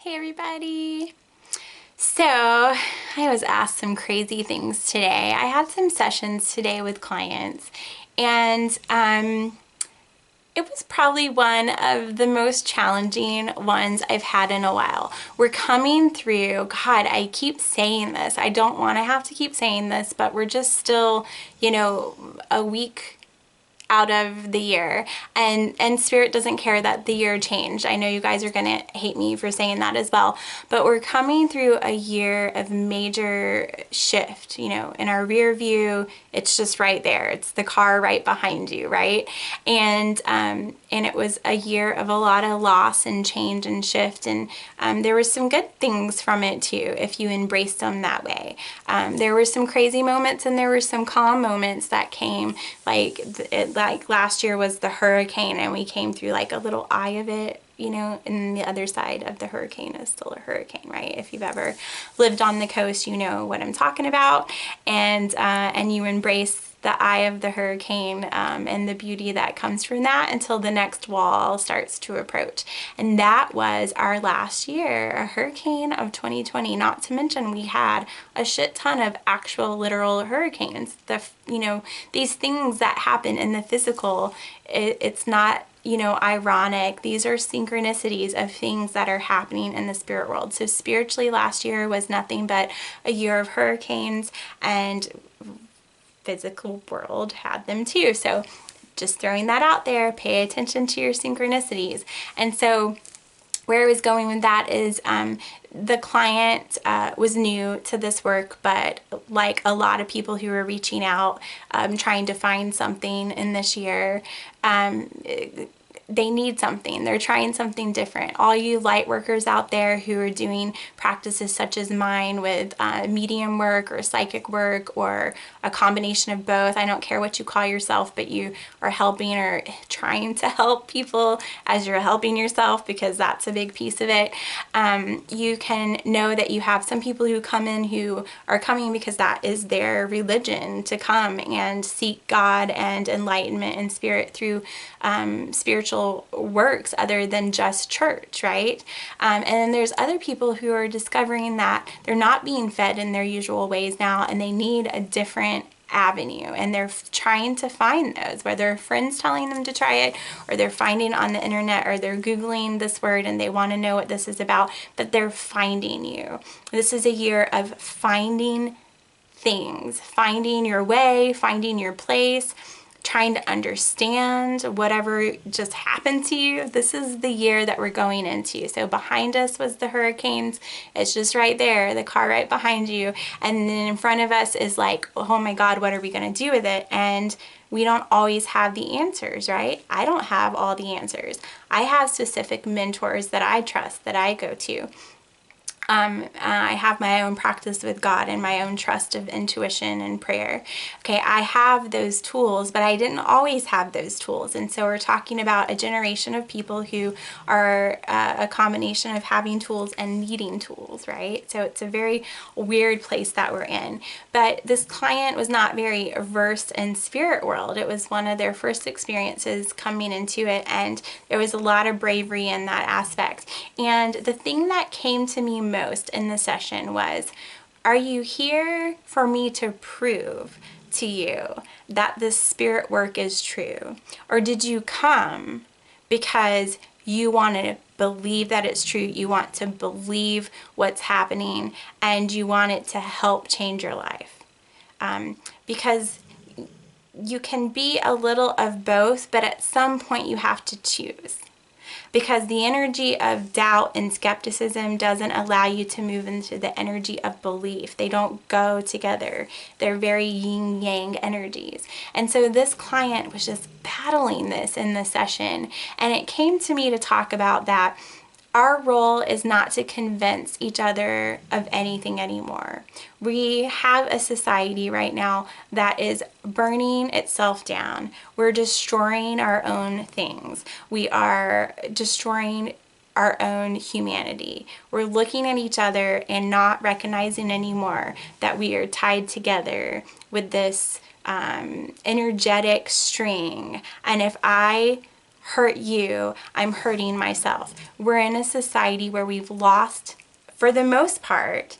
Hey everybody! So, I was asked some crazy things today. I had some sessions today with clients, and it was probably one of the most challenging ones I've had in a while. We're coming through, God, I keep saying this. I don't want to have to keep saying this, but we're just still, a week out of the year, and Spirit doesn't care that the year changed. I know you guys are gonna hate me for saying that as well, but we're coming through a year of major shift. In our rear view, it's just right there. It's the car right behind you, right? And it was a year of a lot of loss and change and shift, and there were some good things from it too if you embraced them that way. There were some crazy moments and there were some calm moments that came, like last year was the hurricane, and we came through like a little eye of it, and the other side of the hurricane is still a hurricane, right? If you've ever lived on the coast, you know what I'm talking about, and you embrace the eye of the hurricane, and the beauty that comes from that until the next wall starts to approach. And that was our last year, a hurricane of 2020. Not to mention we had a shit ton of actual literal hurricanes. These things that happen in the physical, it's not ironic. These are synchronicities of things that are happening in the spirit world. So spiritually, last year was nothing but a year of hurricanes, and physical world had them too. So just throwing that out there, pay attention to your synchronicities. And so where I was going with that is the client was new to this work, but like a lot of people who are reaching out, trying to find something in this year, they need something. They're trying something different. All you light workers out there who are doing practices such as mine with medium work or psychic work or a combination of both. I don't care what you call yourself, but you are helping or trying to help people as you're helping yourself, because that's a big piece of it. You can know that you have some people who come in who are coming because that is their religion, to come and seek God and enlightenment and spirit through spiritual works other than just church, right? And then there's other people who are discovering that they're not being fed in their usual ways now, and they need a different avenue, and they're trying to find those, whether friends telling them to try it, or they're finding on the internet, or they're Googling this word and they want to know what this is about, but they're finding you. This is a year of finding things, finding your way, finding your place, trying to understand whatever just happened to you. This is the year that we're going into. So behind us was the hurricanes. It's just right there, the car right behind you. And then in front of us is like, oh my God, what are we going to do with it? And we don't always have the answers, right? I don't have all the answers. I have specific mentors that I trust, that I go to. I have my own practice with God and my own trust of intuition and prayer. Okay, I have those tools, but I didn't always have those tools. And so we're talking about a generation of people who are a combination of having tools and needing tools, right? So it's a very weird place that we're in. But this client was not very versed in spirit world. It was one of their first experiences coming into it, and there was a lot of bravery in that aspect. And the thing that came to me most in the session was, are you here for me to prove to you that this spirit work is true? Or did you come because you want to believe that it's true, you want to believe what's happening, and you want it to help change your life? Because you can be a little of both, but at some point you have to choose. Because the energy of doubt and skepticism doesn't allow you to move into the energy of belief. They don't go together. They're very yin-yang energies. And so this client was just battling this in the session. And it came to me to talk about that our role is not to convince each other of anything anymore. We have a society right now that is burning itself down. We're destroying our own things. We are destroying our own humanity. We're looking at each other and not recognizing anymore that we are tied together with this energetic string. And if I hurt you, I'm hurting myself. We're in a society where we've lost, for the most part,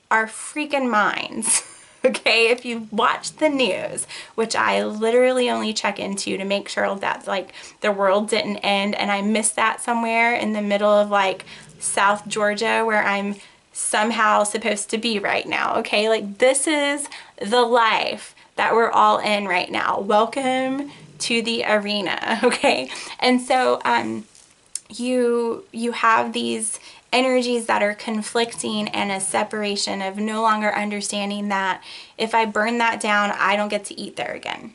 our freaking minds. Okay, if you've watched the news, which I literally only check into to make sure that like the world didn't end, and I missed that somewhere in the middle of like South Georgia where I'm somehow supposed to be right now. Okay, like this is the life that we're all in right now. Welcome to the arena. Okay, and so you have these energies that are conflicting, and a separation of no longer understanding that if I burn that down, I don't get to eat there again.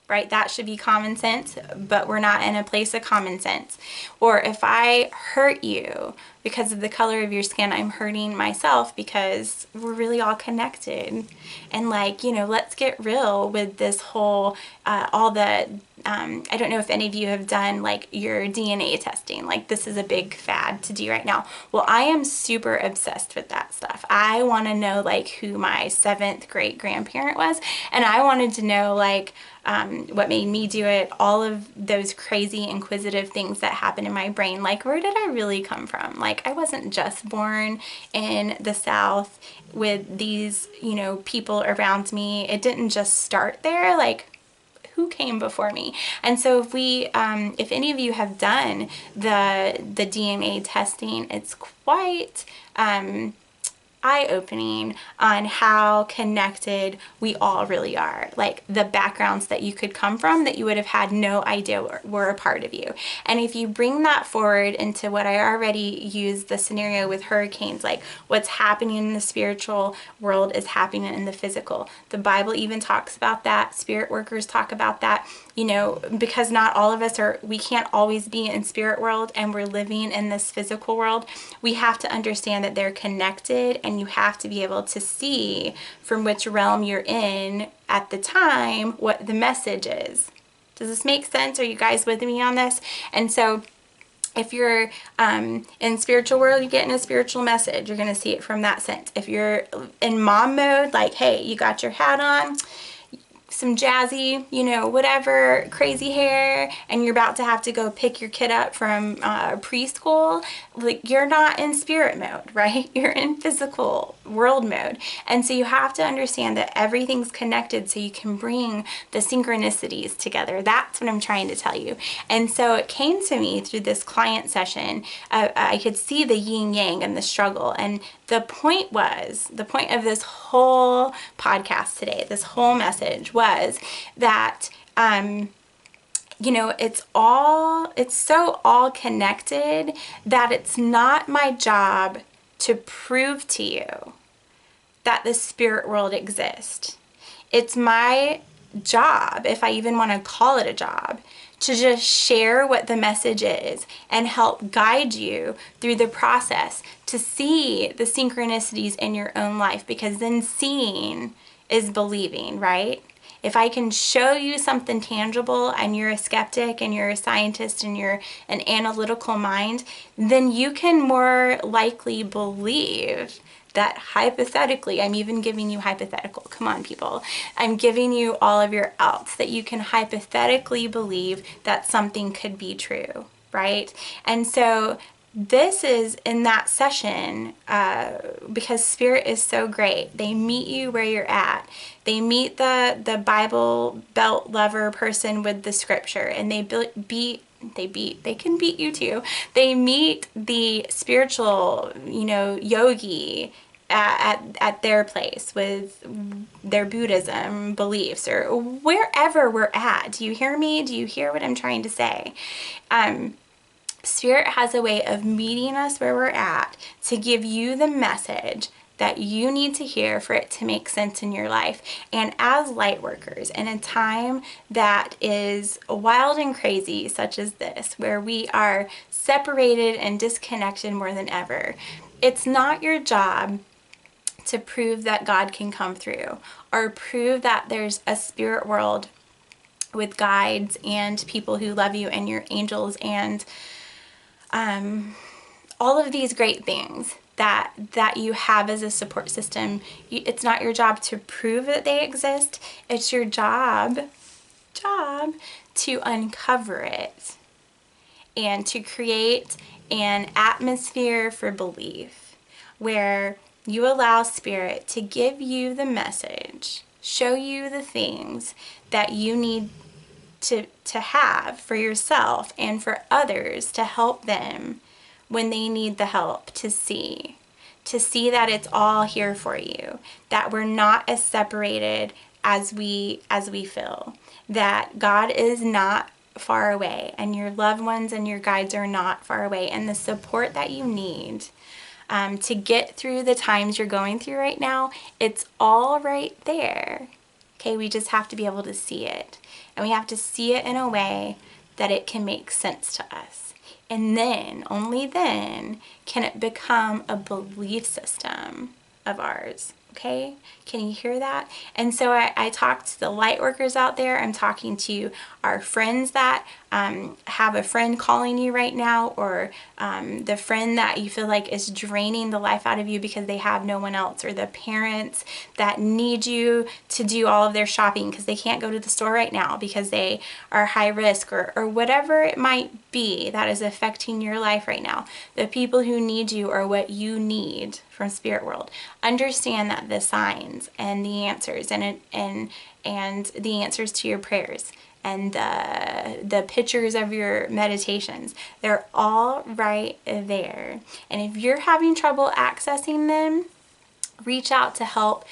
Right? That should be common sense, but we're not in a place of common sense. Or if I hurt you because of the color of your skin, I'm hurting myself, because we're really all connected. And like, you know, let's get real with this whole, all the, I don't know if any of you have done like your DNA testing. Like this is a big fad to do right now. Well, I am super obsessed with that stuff. I want to know like who my 7th great grandparent was. And I wanted to know like, what made me do it, all of those crazy inquisitive things that happen in my brain. Like, where did I really come from? Like, I wasn't just born in the South with these, you know, people around me. It didn't just start there. Like, who came before me? And so if we, if any of you have done the DNA testing, it's quite, eye-opening on how connected we all really are. Like the backgrounds that you could come from that you would have had no idea were a part of you. And if you bring that forward into what I already used, the scenario with hurricanes, like what's happening in the spiritual world is happening in the physical. The Bible even talks about that. Spirit workers talk about that. You know, because not all of us are, we can't always be in spirit world and we're living in this physical world. We have to understand that they're connected, and you have to be able to see from which realm you're in at the time what the message is. Does this make sense? Are you guys with me on this? And so if you're in spiritual world, you're getting a spiritual message. You're going to see it from that sense. If you're in mom mode, like, hey, you got your hat on, some jazzy, you know, whatever, crazy hair, and you're about to have to go pick your kid up from preschool, like you're not in spirit mode, right? You're in physical world mode. And so you have to understand that everything's connected so you can bring the synchronicities together. That's what I'm trying to tell you. And so it came to me through this client session. I could see the yin yang and the struggle. And the point of this whole podcast today, this whole message was that, you know, it's so all connected that it's not my job to prove to you that the spirit world exists. It's my job, if I even want to call it a job, to just share what the message is and help guide you through the process to see the synchronicities in your own life, because then seeing is believing, right? If I can show you something tangible and you're a skeptic and you're a scientist and you're an analytical mind, then you can more likely believe that hypothetically, I'm even giving you hypothetical, come on people, I'm giving you all of your outs, that you can hypothetically believe that something could be true, right? And so this is in that session, because Spirit is so great. They meet you where you're at. They meet the Bible belt lover person with the scripture, and they can beat you too. They meet the spiritual, you know, yogi at their place with their Buddhism beliefs, or wherever we're at. Do you hear me? Do you hear what I'm trying to say? Spirit has a way of meeting us where we're at to give you the message that you need to hear for it to make sense in your life. And as light workers, in a time that is wild and crazy, such as this, where we are separated and disconnected more than ever, it's not your job to prove that God can come through, or prove that there's a spirit world with guides and people who love you and your angels and all of these great things that you have as a support system. It's not your job to prove that they exist. It's your job job to uncover it and to create an atmosphere for belief where you allow Spirit to give you the message, show you the things that you need to have for yourself and for others to help them when they need the help to see that it's all here for you, that we're not as separated as we feel, that God is not far away and your loved ones and your guides are not far away, and the support that you need to get through the times you're going through right now, it's all right there. Okay, we just have to be able to see it. And we have to see it in a way that it can make sense to us. And then, only then, can it become a belief system of ours. Okay, can you hear that? And so I talk to the light workers out there. I'm talking to our friends that have a friend calling you right now, or the friend that you feel like is draining the life out of you because they have no one else, or the parents that need you to do all of their shopping because they can't go to the store right now because they are high risk, or whatever it might be that is affecting your life right now. The people who need you or what you need from spirit world. Understand that the signs and the answers and the answers to your prayers and the pictures of your meditations, they're all right there. And if you're having trouble accessing them, reach out to help,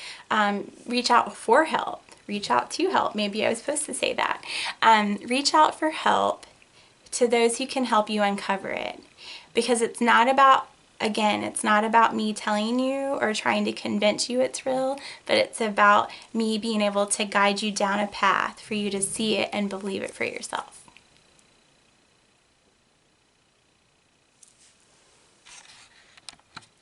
reach out for help, reach out to help. Maybe I was supposed to say that. Reach out for help to those who can help you uncover it. Because it's not about, again, it's not about me telling you or trying to convince you it's real, but it's about me being able to guide you down a path for you to see it and believe it for yourself.